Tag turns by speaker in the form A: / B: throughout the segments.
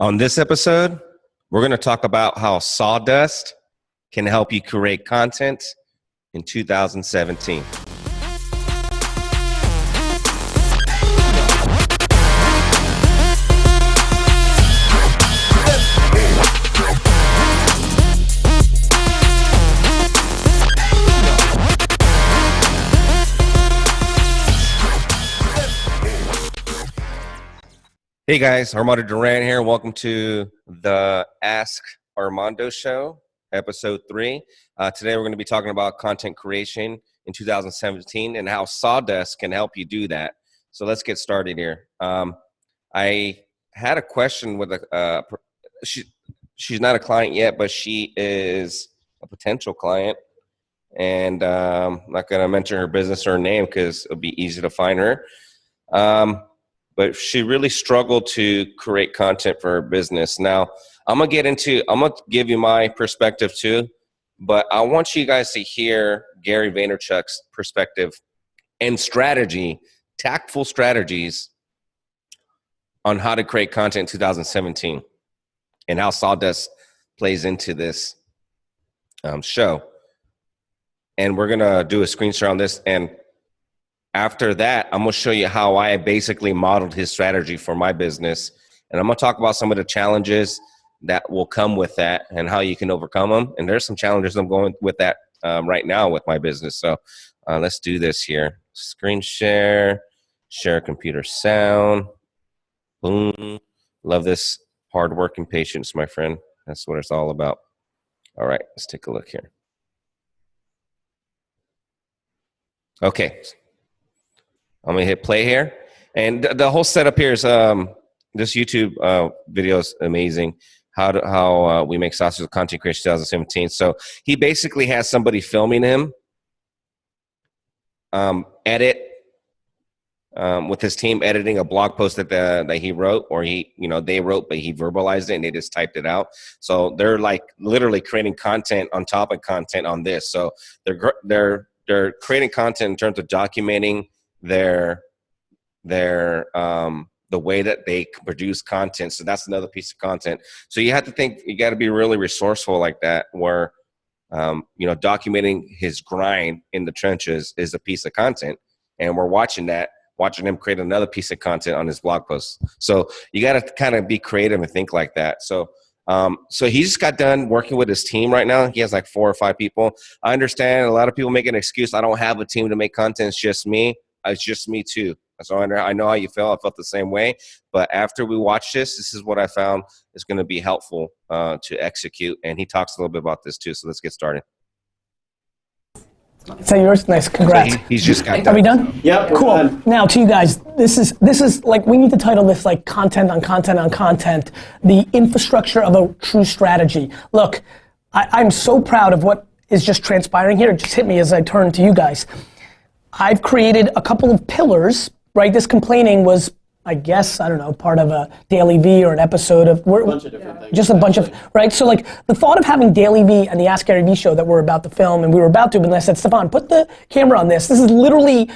A: On this episode, we're going to talk about how Sawdust can help you create content in 2017. Hey guys, Armando Duran here. Welcome to the Ask Armando Show, episode 3. Today we're going to be talking about content creation in 2017 and how Sawdust can help you do that. So let's get started here. I had a question with she's not a client yet, but she is a potential client. And I'm not going to mention her business or her name because it'll be easy to find her. But she really struggled to create content for her business. Now, I'm going to give you my perspective too, but I want you guys to hear Gary Vaynerchuk's perspective and strategy, tactful strategies on how to create content in 2017 and how Sawdust plays into this show. And we're going to do a screen share on this. And after that, I'm going to show you how I basically modeled his strategy for my business. And I'm going to talk about some of the challenges that will come with that and how you can overcome them. And there's some challenges I'm going with that right now with my business. So let's do this here. Screen share, share computer sound. Boom. Love this hard work and patience, my friend. That's what it's all about. All right, let's take a look here. Okay. I'm gonna hit play here, and the whole setup here is this YouTube video is amazing. How we make sausage with content creation 2017. So he basically has somebody filming him, edit with his team editing a blog post that he wrote, or they wrote, but he verbalized it and they just typed it out. So they're like literally creating content on top of content on this. So they're creating content in terms of documenting the way that they produce content. So that's another piece of content. So you have to think, you got to be really resourceful like that, where documenting his grind in the trenches is a piece of content, and we're watching him create another piece of content on his blog post. So you got to kind of be creative and think like that. So he just got done working with his team right now. He has like 4 or 5 people. I understand a lot of people make an excuse. I don't have a team to make content. It's just me. It's just me too. So I know how you feel. I felt the same way. But after we watch this is what I found is going to be helpful to execute. And he talks a little bit about this too. So let's get started.
B: Is that yours? Nice, congrats.
A: So he's just got done.
B: Are we done?
C: Yep.
B: Cool. Done. Now to you guys, this is like, we need to title this like content on content on content, the infrastructure of a true strategy. Look, I'm so proud of what is just transpiring here. It just hit me as I turn to you guys. I've created a couple of pillars, right? This complaining was, I guess, I don't know, part of a GaryVee or an episode of,
C: a bunch of different things.
B: Just a bunch of, right? So like the thought of having GaryVee and the Ask GaryVee show that we're about to film, and we were about to, but then I said, Stefan, put the camera on this. This is literally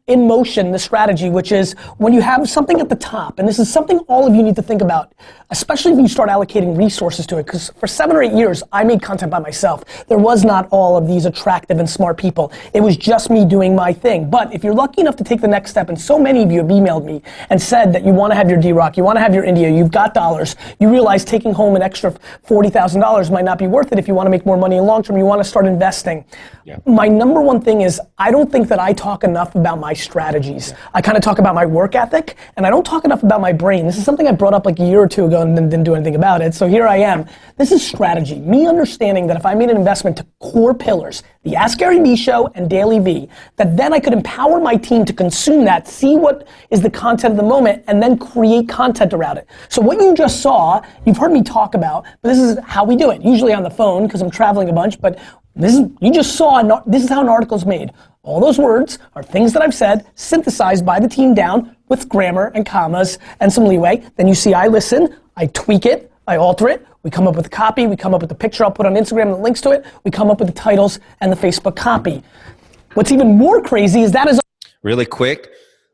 B: in motion, the strategy, which is when you have something at the top, and this is something all of you need to think about, especially if you start allocating resources to it, because for 7 or 8 years, I made content by myself. There was not all of these attractive and smart people. It was just me doing my thing. But if you're lucky enough to take the next step, and so many of you have emailed me and said that you want to have your D-Rock, you want to have your India, you've got dollars, you realize taking home an extra $40,000 might not be worth it if you want to make more money in long term, you want to start investing. Yeah. My number one thing is, I don't think that I talk enough about my strategies. Yeah. I kind of talk about my work ethic, and I don't talk enough about my brain. This is something I brought up like a year or 2 ago and then didn't do anything about it. So here I am. This is strategy. Me understanding that if I made an investment to core pillars, the Ask GaryVee show and GaryVee, that then I could empower my team to consume that, see what is the content of the moment, and then create content around it. So what you just saw, you've heard me talk about, but this is how we do it. Usually on the phone, because I'm traveling a bunch, but you just saw, this is how an article's made. All those words are things that I've said, synthesized by the team down with grammar and commas and some leeway. Then you see I listen, I tweak it, I alter it, we come up with the copy, we come up with the picture I'll put on Instagram and the links to it, we come up with the titles and the Facebook copy. What's even more crazy is that is—
A: Really quick,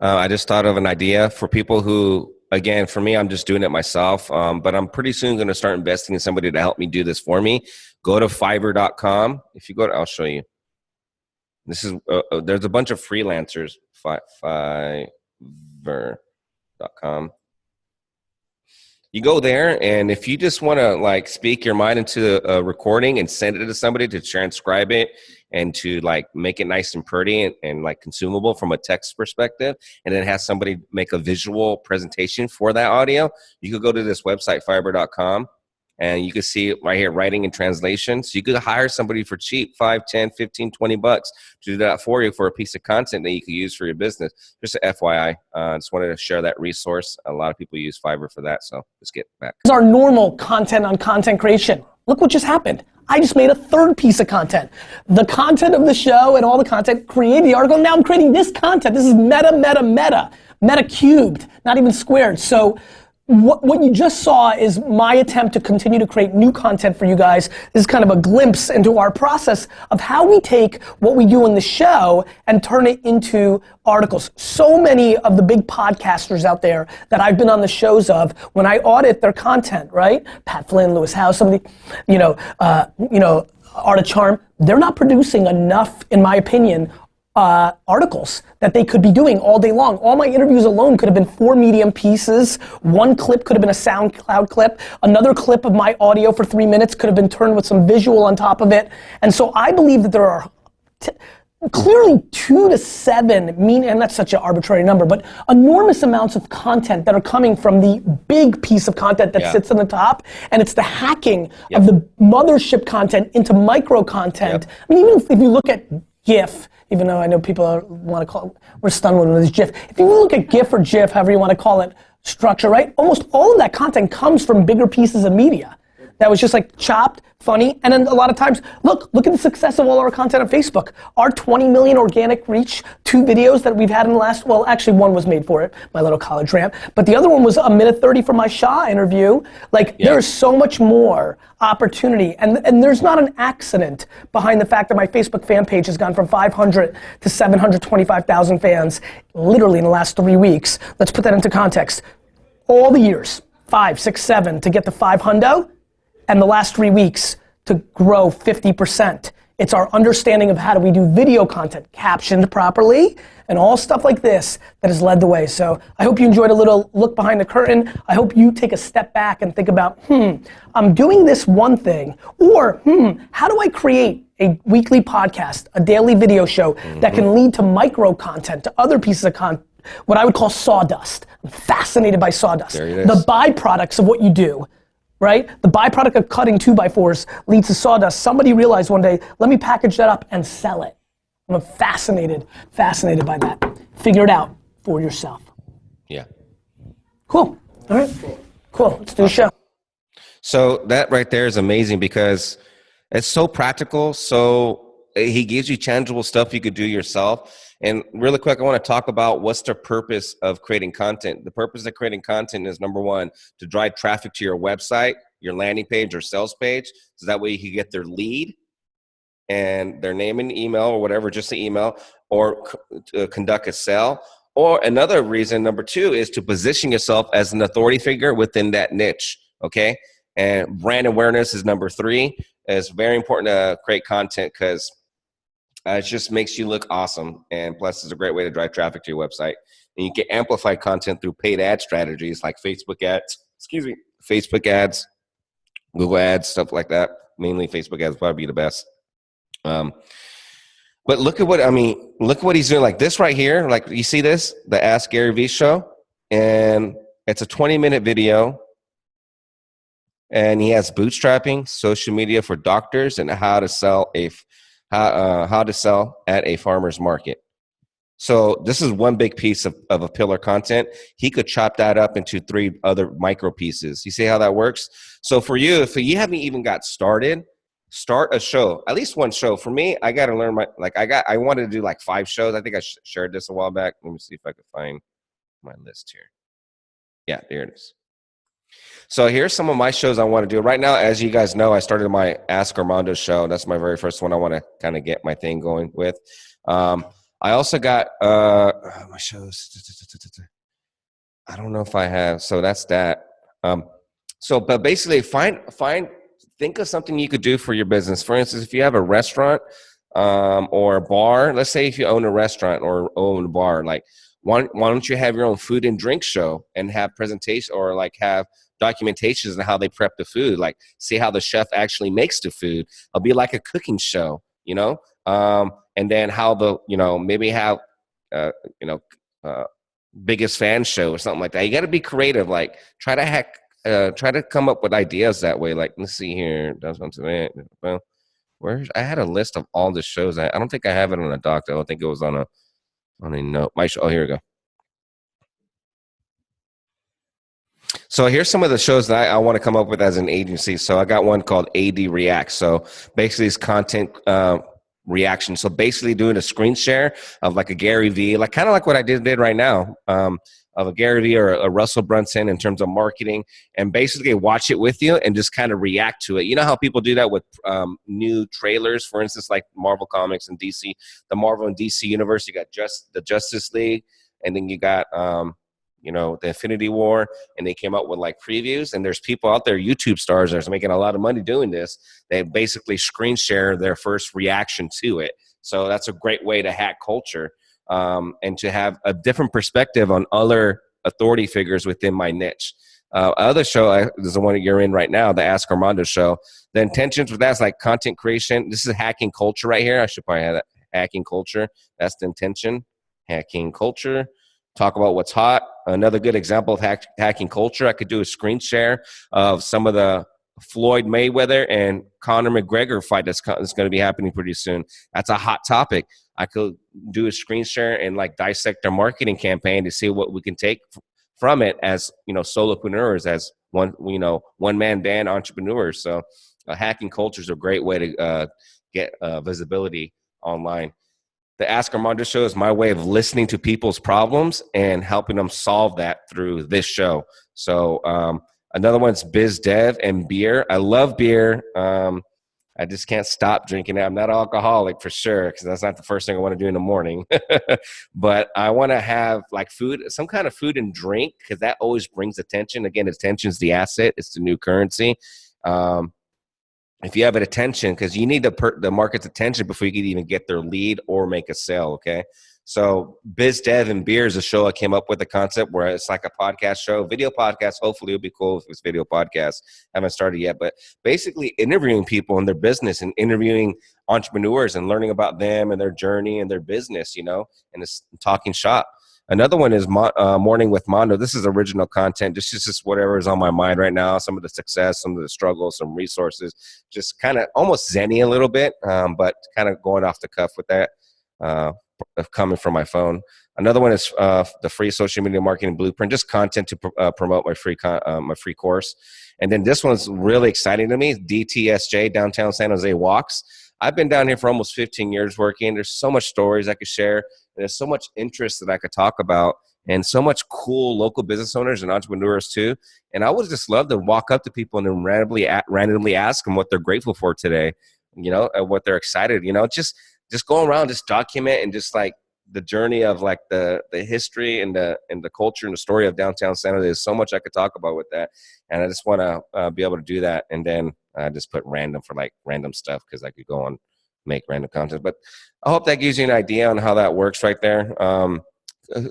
A: I just thought of an idea for people who again, for me, I'm just doing it myself. But I'm pretty soon going to start investing in somebody to help me do this for me. Go to Fiverr.com. If you go to, I'll show you. This is, there's a bunch of freelancers. Fiverr.com. You go there, and if you just want to like speak your mind into a recording and send it to somebody to transcribe it and to like make it nice and pretty and like consumable from a text perspective, and then have somebody make a visual presentation for that audio, you could go to this website, Fiverr.com, and you can see it right here, writing and translation. So you could hire somebody for cheap, 5, 10, 15, 20 bucks to do that for you for a piece of content that you could use for your business. Just an FYI, just wanted to share that resource. A lot of people use Fiverr for that, so let's get back.
B: This is our normal content on content creation. Look what just happened. I just made a third piece of content. The content of the show and all the content, created the article, now I'm creating this content. This is meta cubed, not even squared. So what you just saw is my attempt to continue to create new content for you guys. This is kind of a glimpse into our process of how we take what we do in the show and turn it into articles. So many of the big podcasters out there that I've been on the shows of, when I audit their content, right? Pat Flynn, Lewis Howes, somebody, Art of Charm, they're not producing enough, in my opinion, articles that they could be doing all day long. All my interviews alone could have been 4 medium pieces. One clip could have been a SoundCloud clip. Another clip of my audio for 3 minutes could have been turned with some visual on top of it. And so I believe that there are clearly 2 to 7, and that's such an arbitrary number, but enormous amounts of content that are coming from the big piece of content that sits on the top, and it's the hacking of the mothership content into micro content. I mean, even if you look at GIF, even though I know people want to call it, we're stunned when it's GIF. If you look at GIF or GIF, however you want to call it, structure, right? Almost all of that content comes from bigger pieces of media that was just like chopped, funny, and then a lot of times, look at the success of all our content on Facebook. Our 20 million organic reach, 2 videos that we've had in the last, well, actually one was made for it, my little college rant, but the other one was a minute 30 for my Shaw interview. Like, there's so much more opportunity, and there's not an accident behind the fact that my Facebook fan page has gone from 500 to 725,000 fans literally in the last 3 weeks. Let's put that into context. All the years, 5, 6, 7 to get to 500, and the last 3 weeks to grow 50%. It's our understanding of how do we do video content, captioned properly, and all stuff like this that has led the way. So I hope you enjoyed a little look behind the curtain. I hope you take a step back and think about, I'm doing this one thing, or how do I create a weekly podcast, a daily video show that can lead to micro content, to other pieces of content, what I would call sawdust. I'm fascinated by sawdust. The byproducts of what you do. Right? The byproduct of cutting 2x4s leads to sawdust. Somebody realized one day, let me package that up and sell it. I'm fascinated by that. Figure it out for yourself.
A: Yeah.
B: Cool. All right. Cool. Let's do a show.
A: So that right there is amazing because it's so practical. So he gives you tangible stuff you could do yourself. And really quick, I want to talk about what's the purpose of creating content. The purpose of creating content is, number one, to drive traffic to your website, your landing page or sales page. So that way you can get their lead and their name and email or whatever, just the email, or conduct a sale. Or another reason, number 2, is to position yourself as an authority figure within that niche, okay? And brand awareness is number 3. It's very important to create content because it just makes you look awesome, and plus it's a great way to drive traffic to your website. And you can amplify content through paid ad strategies like Facebook ads, Google ads, stuff like that. Mainly Facebook ads probably be the best. But look at what he's doing. Like this right here, like you see this, the Ask GaryVee show, and it's a 20-minute video. And he has bootstrapping, social media for doctors, and how to sell at a farmer's market. So this is one big piece of a pillar content. He could chop that up into 3 other micro pieces. You see how that works? So for you, if you haven't even got started, start a show, at least one show. For me, I got to learn I wanted to do like 5 shows. I think I shared this a while back. Let me see if I can find my list here. Yeah, there it is. So here's some of my shows I want to do. Right now, as you guys know, I started my Ask Armando show. That's my very first one I want to kind of get my thing going with. I also got my shows. I don't know if I have. So that's that. But basically, think of something you could do for your business. For instance, if you have a restaurant or a bar, let's say if you own a restaurant or own a bar, like why don't you have your own food and drink show and have presentation or like have documentations on how they prep the food, like see how the chef actually makes the food. It'll be like a cooking show, and then how maybe have, uh, you know, uh, biggest fan show or something like that. You got to be creative. Like try to come up with ideas that way. Like let's see here. That's one to well, I had a list of all the shows. I don't think I have it on a doc though. I think it was on a note. My show. Oh, here we go. So here's some of the shows that I want to come up with as an agency. So I got one called AD React. So basically it's content reaction. So basically doing a screen share of like a GaryVee, like kind of like what I did right now, of a GaryVee or a Russell Brunson in terms of marketing, and basically watch it with you and just kind of react to it. You know how people do that with new trailers, for instance, like Marvel Comics and DC, the Marvel and DC universe. You got the Justice League, and then you got the Infinity War, and they came out with like previews. And there's people out there, YouTube stars, that's making a lot of money doing this. They basically screen share their first reaction to it. So that's a great way to hack culture, and to have a different perspective on other authority figures within my niche. Other show is the one that you're in right now, the Ask Armando show. The intentions with that's like content creation. This is hacking culture right here. I should probably have that. Hacking culture. That's the intention. Hacking culture. Talk about what's hot. Another good example of hacking culture, I could do a screen share of some of the Floyd Mayweather and Conor McGregor fight that's going to be happening pretty soon. That's a hot topic. I could do a screen share and like dissect their marketing campaign to see what we can take from it as, solopreneurs, as one man band entrepreneurs. So hacking culture is a great way to get visibility online. The Ask Armando show is my way of listening to people's problems and helping them solve that through this show. So another one's biz dev and beer. I love beer. I just can't stop drinking it. I'm not an alcoholic for sure, because that's not the first thing I want to do in the morning. But I want to have like food, some kind of food and drink, because that always brings attention. Again, attention is the asset. It's the new currency. If you have an attention, because you need the market's attention before you can even get their lead or make a sale. Okay. So Biz Dev and Beer is a show I came up with, the concept where it's like a podcast show, video podcast. Hopefully it'll be cool if it's video podcast. Haven't started yet, but basically interviewing people in their business and interviewing entrepreneurs and learning about them and their journey and their business, and it's talking shop. Another one is Morning with Mondo. This is original content. This is just whatever is on my mind right now. Some of the success, some of the struggles, some resources. Just kind of almost zenny a little bit, but kind of going off the cuff with that, coming from my phone. Another one is the free social media marketing blueprint. Just content to promote my free course. And then this one's really exciting to me. DTSJ, Downtown San Jose Walks. I've been down here for almost 15 years working. There's so much stories I could share. There's so much interest that I could talk about, and so much cool local business owners and entrepreneurs too. And I would just love to walk up to people and then randomly ask them what they're grateful for today, and what they're excited, just go around, just document, and just like the journey of like the history and the culture and the story of downtown San Jose. There's so much I could talk about with that. And I just want to be able to do that. And then I just put random for like random stuff, because I could go on make random content. But I hope that gives you an idea on how that works right there.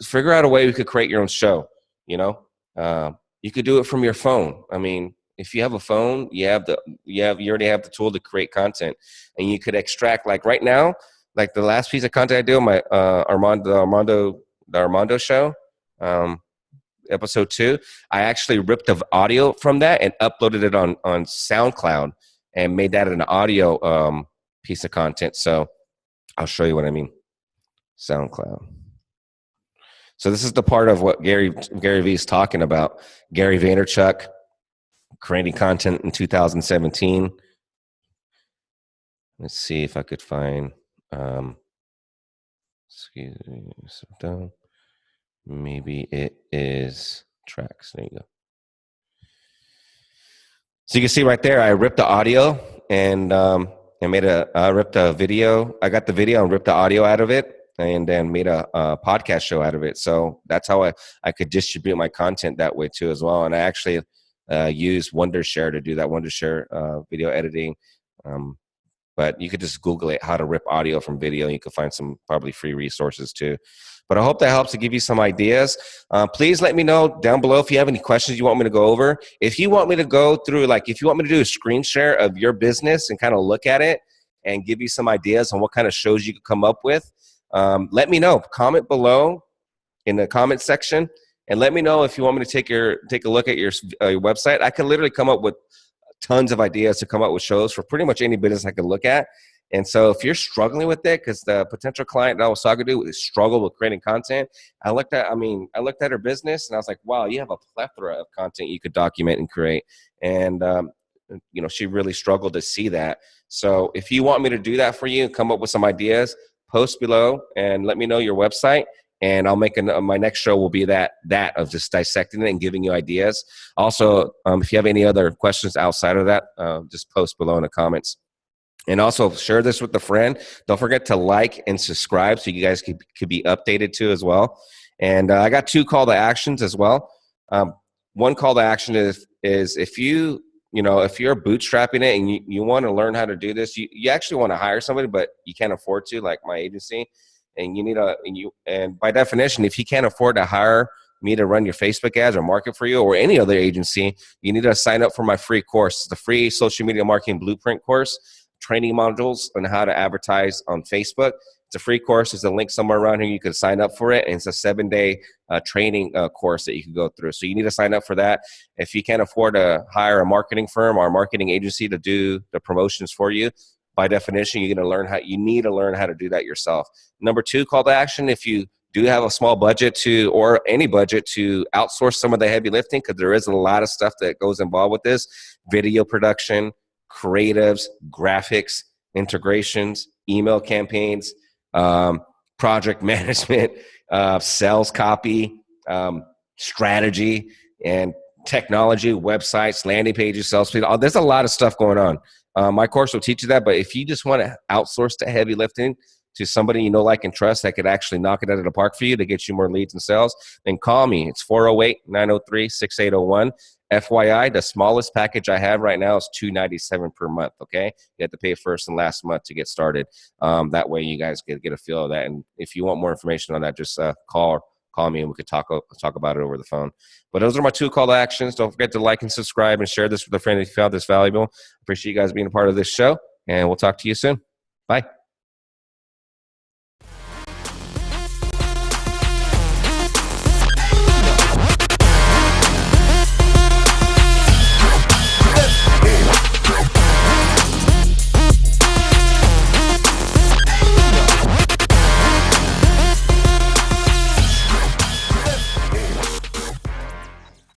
A: Figure out a way you could create your own show. You could do it from your phone. I mean, if you have a phone, you already have the tool to create content, and you could extract, like right now, like the last piece of content I do on my Armando show, episode 2, I actually ripped the audio from that and uploaded it on SoundCloud and made that an audio piece of content. So I'll show you what I mean. SoundCloud. So this is the part of what GaryVee is talking about. Gary Vaynerchuk creating content in 2017. Let's see if I could find. Excuse me. So maybe it is tracks. There you go. So you can see right there, I ripped the audio and I ripped a video. I got the video and ripped the audio out of it. and then made a podcast show out of it. So that's how I could distribute my content that way too as well. And I actually use Wondershare to do that, Wondershare video editing. But you could just Google it, how to rip audio from video. You can find some probably free resources too. But I hope that helps to give you some ideas. Please let me know down below if you have any questions you want me to go over. If you want me to go through, like if you want me to do a screen share of your business and kind of look at it and give you some ideas on what kind of shows you could come up with, let me know. Comment below in the comment section and let me know if you want me to take a look at your website. I can literally come up with tons of ideas to come up with shows for pretty much any business I could look at. And so if you're struggling with it, because the potential client that I was talking to is struggle with creating content, I looked at her business and I was like, wow, you have a plethora of content you could document and create. And, she really struggled to see that. So if you want me to do that for you, come up with some ideas, post below and let me know your website. And I'll make my next show will be that of just dissecting it and giving you ideas. Also, if you have any other questions outside of that, just post below in the comments. And also share this with a friend. Don't forget to like and subscribe so you guys could be updated too as well. And I got 2 call to actions as well. One call to action is if you're bootstrapping it and you want to learn how to do this, you actually want to hire somebody, but you can't afford to, like my agency. And and by definition, if you can't afford to hire me to run your Facebook ads or market for you or any other agency, you need to sign up for my free course, the free social media marketing blueprint course, training modules on how to advertise on Facebook. It's a free course. There's a link somewhere around here. You can sign up for it. And it's a 7-day training course that you can go through. So you need to sign up for that. If you can't afford to hire a marketing firm or a marketing agency to do the promotions for you, by definition, you need to learn how to do that yourself. Number 2, call to action. If you do have a small budget or any budget to outsource some of the heavy lifting, because there is a lot of stuff that goes involved with this: video production, creatives, graphics, integrations, email campaigns, project management, sales copy, strategy, and technology, websites, landing pages, sales pages. There's a lot of stuff going on. My course will teach you that, but if you just want to outsource the heavy lifting to somebody you know, like, and trust that could actually knock it out of the park for you to get you more leads and sales, then call me. It's 408-903-6801. FYI, the smallest package I have right now is $297 per month, okay? You have to pay first and last month to get started. That way you guys get a feel of that. And if you want more information on that, just call me and we could talk about it over the phone. But those are my 2 call to actions. Don't forget to like and subscribe and share this with a friend if you found this valuable. Appreciate you guys being a part of this show, and we'll talk to you soon. Bye.